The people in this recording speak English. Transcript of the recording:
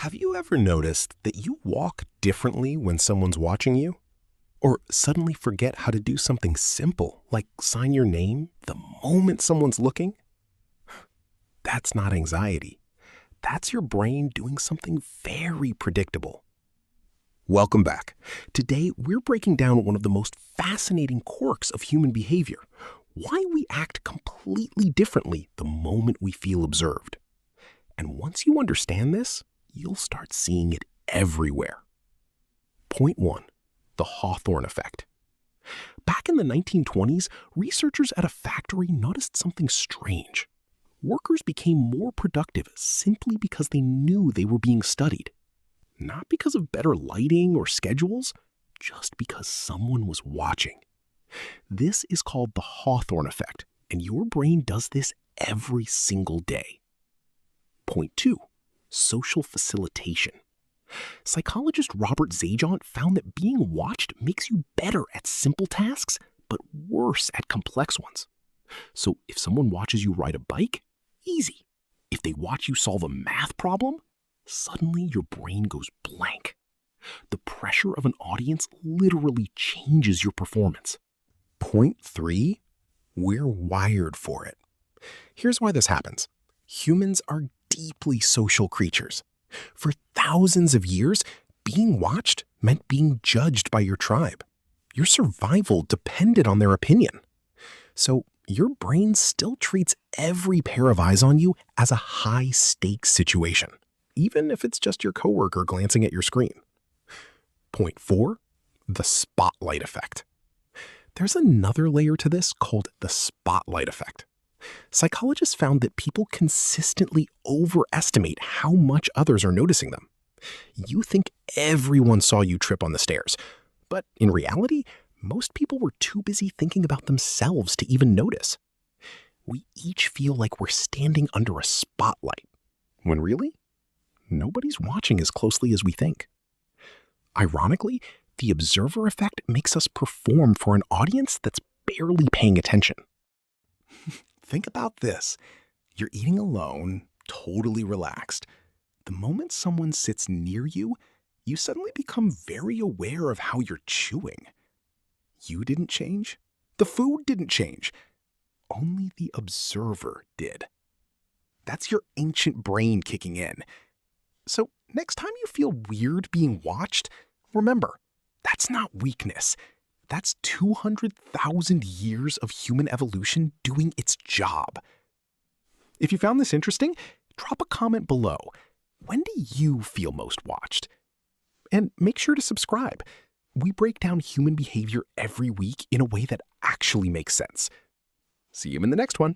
Have you ever noticed that you walk differently when someone's watching you? Or suddenly forget how to do something simple, like sign your name, the moment someone's looking? That's not anxiety. That's your brain doing something very predictable. Welcome back. Today, we're breaking down one of the most fascinating quirks of human behavior: why we act completely differently the moment we feel observed. And once you understand this, you'll start seeing it everywhere. Point 1. The Hawthorne Effect. Back in the 1920s, researchers at a factory noticed something strange. Workers became more productive simply because they knew they were being studied. Not because of better lighting or schedules, just because someone was watching. This is called the Hawthorne Effect, and your brain does this every single day. Point 2. Social facilitation. Psychologist Robert Zajon found that being watched makes you better at simple tasks, but worse at complex ones. So if someone watches you ride a bike, easy. If they watch you solve a math problem, suddenly your brain goes blank. The pressure of an audience literally changes your performance. Point 3. We're wired for it. Here's why this happens. Humans are deeply social creatures. For thousands of years, being watched meant being judged by your tribe. Your survival depended on their opinion. So your brain still treats every pair of eyes on you as a high-stakes situation, even if it's just your coworker glancing at your screen. Point 4. The spotlight effect. There's another layer to this called the spotlight effect. Psychologists found that people consistently overestimate how much others are noticing them. You think everyone saw you trip on the stairs, but in reality, most people were too busy thinking about themselves to even notice. We each feel like we're standing under a spotlight, when really, nobody's watching as closely as we think. Ironically, the observer effect makes us perform for an audience that's barely paying attention. Think about this. You're eating alone, totally relaxed. The moment someone sits near you, you suddenly become very aware of how you're chewing. You didn't change. The food didn't change. Only the observer did. That's your ancient brain kicking in. So next time you feel weird being watched, remember, that's not weakness. That's 200,000 years of human evolution doing its job. If you found this interesting, drop a comment below. When do you feel most watched? And make sure to subscribe. We break down human behavior every week in a way that actually makes sense. See you in the next one.